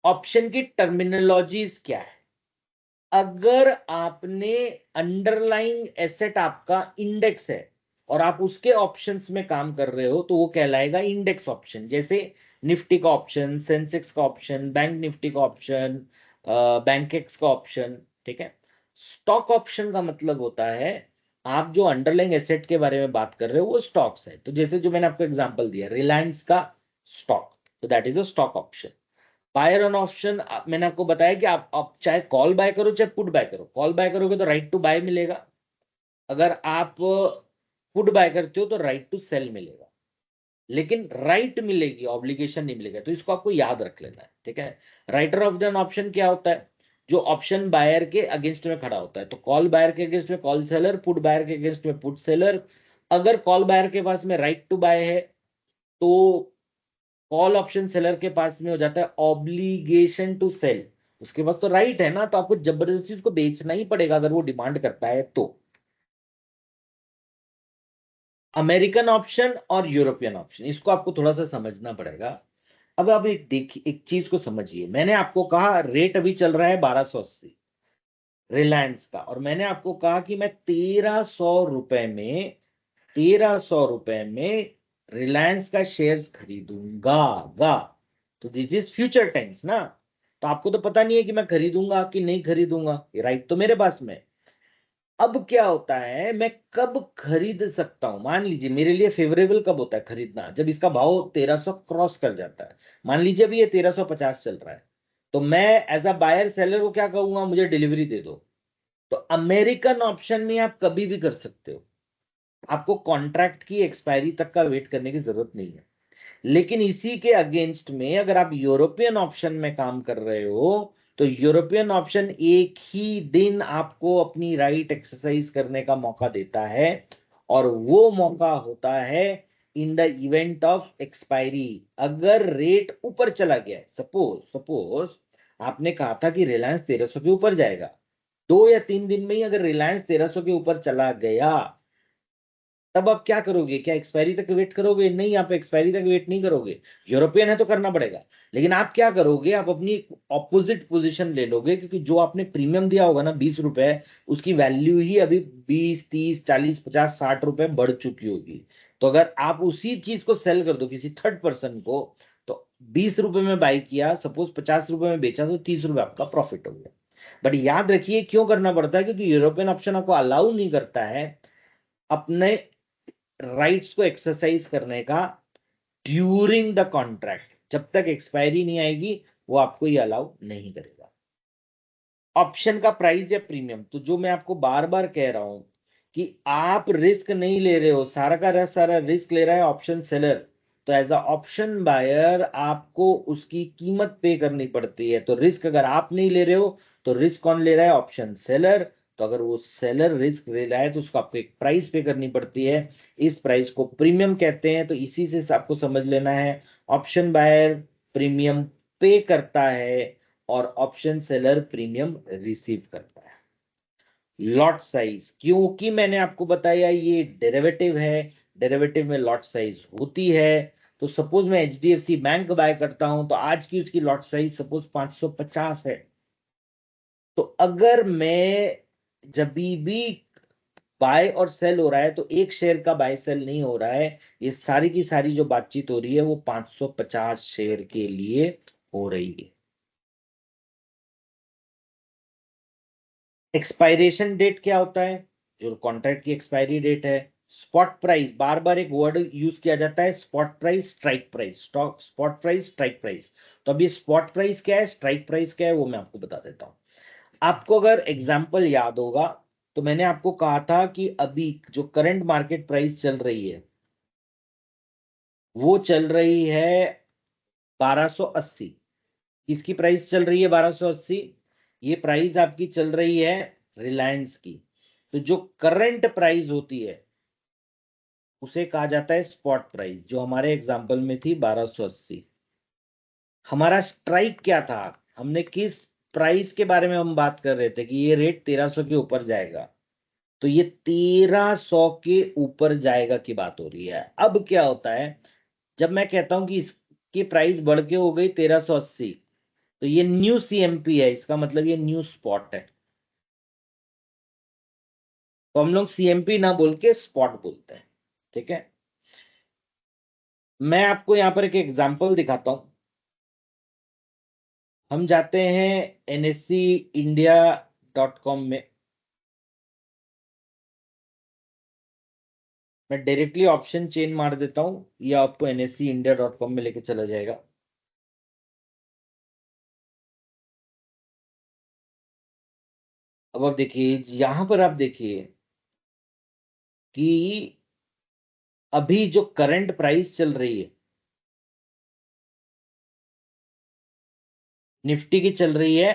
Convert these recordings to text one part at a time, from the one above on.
Option की terminologies क्या है? अगर आपने अंडरलाइंग एसेट आपका इंडेक्स है और आप उसके ऑप्शंस में काम कर रहे हो तो वो कहलाएगा इंडेक्स ऑप्शन। जैसे निफ्टी का ऑप्शन, सेंसेक्स का ऑप्शन, बैंक निफ्टी का ऑप्शन, बैंकेक्स का ऑप्शन। ठीक है। स्टॉक ऑप्शन का मतलब होता है आप जो अंडरलाइंग एसेट के बारे में बात कर रहे हो वो स्टॉक्स है। तो जैसे जो मैंने आपको एग्जांपल दिया रिलायंस का स्टॉक, तो that is a stock option. Buyer on option मैंने आपको बताया कि आप चाहे कॉल बाय करो चाहे पुट बाय करो। कॉल बाय करोगे तो राइट टू बाय मिलेगा, अगर आप पुट बाय करते हो तो राइट टू सेल मिलेगा, लेकिन राइट मिलेगी, ऑब्लिगेशन नहीं मिलेगा। तो इसको आपको याद रख लेना है। ठीक है। राइटर ऑफ एन ऑप्शन क्या होता है? जो ऑप्शन बायर के अगेंस्ट में खड़ा होता है। तो कॉल बायर के अगेंस्ट में कॉल सेलर, पुट बायर के अगेंस्ट में पुट सेलर। अगर कॉल बायर के पास में राइट टू बाय है तो कॉल ऑप्शन सेलर के पास में हो जाता है ऑब्लिगेशन टू सेल। उसके पास तो राइट है ना, तो आपको जबरदस्ती उसको बेचना ही पड़ेगा अगर वो डिमांड करता है तो। अमेरिकन ऑप्शन और यूरोपियन ऑप्शन, इसको आपको थोड़ा सा समझना पड़ेगा। अब आप एक देखिए, एक चीज को समझिए। मैंने आपको कहा रेट अभी चल रहा है 1280 रिलायंस का, और मैंने आपको कहा कि मैं 1300 रुपए में, 1300 रुपए में रिलायंस का शेयर्स खरीदूंगा गा। तो दिस इज फ्यूचर टेंस ना। तो आपको तो पता नहीं है कि मैं खरीदूंगा कि नहीं खरीदूंगा, ये राइट तो मेरे पास में है। अब क्या होता है, मैं कब खरीद सकता हूं? मान लीजिए मेरे लिए फेवरेबल कब होता है खरीदना, जब इसका भाव 1300 क्रॉस कर जाता है। मान लीजिए अभी ये 1350 चल रहा है, तो मैं एज अ बायर सेलर को क्या कहूंगा, मुझे डिलीवरी दे दो। तो अमेरिकन ऑप्शन में आप कभी भी कर सकते हो, आपको कॉन्ट्रैक्ट की एक्सपायरी तक का वेट करने की जरूरत नहीं है। लेकिन इसी के अगेंस्ट में अगर आप यूरोपियन ऑप्शन में काम कर रहे हो तो यूरोपियन ऑप्शन एक ही दिन आपको अपनी राइट एक्सरसाइज करने का मौका देता है, और वो मौका होता है in the event of expiry. अगर रेट ऊपर चला गया, सपोज सपोज आपने कहा था कि रिलायंस 1300 के ऊपर जाएगा, 2 या 3 दिन में ही अगर रिलायंस 1300 के ऊपर चला गया, तब आप क्या करोगे? क्या एक्सपायरी तक वेट करोगे? नहीं, आप एक्सपायरी तक वेट नहीं करोगे। यूरोपियन है तो करना पड़ेगा। लेकिन आप क्या करोगे, आप अपनी ऑपोजिट पोजीशन ले लोगे, क्योंकि जो आपने प्रीमियम दिया होगा ना 20 रुपए, उसकी वैल्यू ही अभी 20, 30, 40, 50, 60 रुपए बढ़ चुकी होगी। तो अगर आप उसी चीज को सेल कर दो किसी थर्ड पर्सन को, तो 20 रुपए में बाई किया, सपोज 50 रुपए में बेचा, तो 30 रुपए आपका प्रॉफिट हो गया। बट याद रखिए क्यों करना पड़ता है, क्योंकि यूरोपियन ऑप्शन आपको अलाउ नहीं करता है अपने राइट्स को एक्सरसाइज करने का ड्यूरिंग द कॉन्ट्रैक्ट। जब तक एक्सपायरी नहीं आएगी वो आपको ये अलाउ नहीं करेगा। ऑप्शन का प्राइस या प्रीमियम, तो जो मैं आपको बार बार कह रहा हूं कि आप रिस्क नहीं ले रहे हो, सारा का सारा रिस्क ले रहा है ऑप्शन सेलर। तो एज अ ऑप्शन बायर आपको उसकी कीमत पे करनी पड़ती है। तो रिस्क अगर आप नहीं ले रहे हो तो रिस्क कौन ले रहा है? Option seller. तो अगर वो सेलर रिस्क ले रहा है तो उसको आपको एक प्राइस पे करनी पड़ती है, इस प्राइस को प्रीमियम कहते हैं। तो इसी से आपको समझ लेना है, ऑप्शन बायर प्रीमियम पे करता है और ऑप्शन सेलर प्रीमियम रिसीव करता है। लॉट साइज, क्योंकि मैंने आपको बताया ये डेरिवेटिव है, डेरिवेटिव में लॉट साइज होती है। तो सपोज मैं एचडीएफसी बैंक बाय करता हूं तो आज की उसकी लॉट साइज सपोज 550 है। तो अगर मैं जब भी बाय और सेल हो रहा है तो एक शेयर का बाय सेल नहीं हो रहा है, ये सारी की सारी जो बातचीत हो रही है वो 550 शेयर के लिए हो रही है। एक्सपायरेशन डेट क्या होता है? जो कॉन्ट्रैक्ट की एक्सपायरी डेट है। स्पॉट प्राइस, बार बार एक वर्ड यूज किया जाता है, spot price, strike price. Stock spot price, strike price. तो अभी स्पॉट प्राइस क्या है, स्ट्राइक प्राइस क्या है, वो मैं आपको बता देता हूं। आपको अगर एग्जांपल याद होगा तो मैंने आपको कहा था कि अभी जो करंट मार्केट प्राइस चल रही है वो चल रही है 1280। किसकी प्राइस चल रही है 1280? ये प्राइस आपकी चल रही है रिलायंस की। तो जो करंट प्राइस होती है उसे कहा जाता है स्पॉट प्राइस, जो हमारे एग्जांपल में थी 1280। हमारा स्ट्राइक क्या था? हमने किस प्राइस के बारे में हम बात कर रहे थे कि ये रेट 1300 के ऊपर जाएगा, तो ये 1300 के ऊपर जाएगा की बात हो रही है। अब क्या होता है, जब मैं कहता हूं कि इसकी प्राइस बढ़ के हो गई 1380, तो ये न्यू सीएमपी है, इसका मतलब ये न्यू स्पॉट है। तो हम लोग सीएमपी ना बोल के स्पॉट बोलते हैं, ठीक है। मैं आपको यहां पर एक एग्जांपल दिखाता हूं। हम जाते हैं NSEindia.com में। मैं डायरेक्टली ऑप्शन चेन मार देता हूं, ये आपको NSEindia.com में लेके चला जाएगा। अब आप देखिए, यहां पर आप देखिए कि अभी जो करंट प्राइस चल रही है निफ्टी की, चल रही है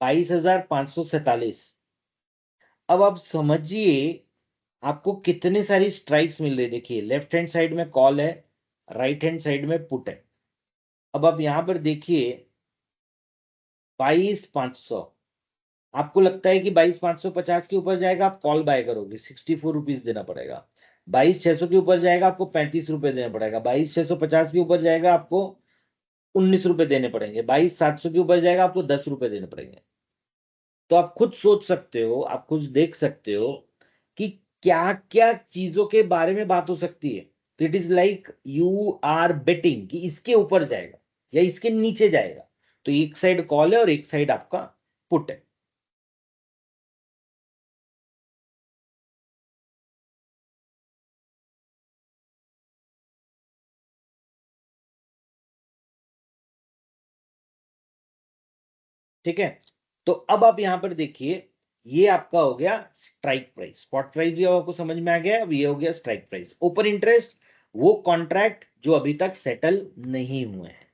22,547। अब आप समझिए आपको कितनी सारी स्ट्राइक्स मिल रही। देखिए लेफ्ट हैंड साइड में कॉल है, राइट हैंड साइड में पुट है। अब आप यहां पर देखिए 22,500, आपको लगता है कि 22,550 के ऊपर जाएगा, आप कॉल बाय करोगे, 64 रुपीज देना पड़ेगा। 22,600 के ऊपर जाएगा, आपको 35 रुपए देना पड़ेगा। 22,650 के ऊपर जाएगा, आपको 19 रुपए देने पड़ेंगे। 22,700 के ऊपर जाएगा, आपको 10 रुपए देने पड़ेंगे। तो आप खुद सोच सकते हो, आप खुद देख सकते हो कि क्या क्या चीजों के बारे में बात हो सकती है। तो it is like you are betting कि इसके ऊपर जाएगा या इसके नीचे जाएगा। तो एक साइड कॉल है और एक साइड आपका पुट है। ठीक है। तो अब आप यहां पर देखिए, ये आपका हो गया स्ट्राइक प्राइस। स्पॉट प्राइस भी अब आपको समझ में आ गया। अब ये हो गया स्ट्राइक प्राइस। ओपन इंटरेस्ट वो कॉन्ट्रैक्ट जो अभी तक सेटल नहीं हुए हैं।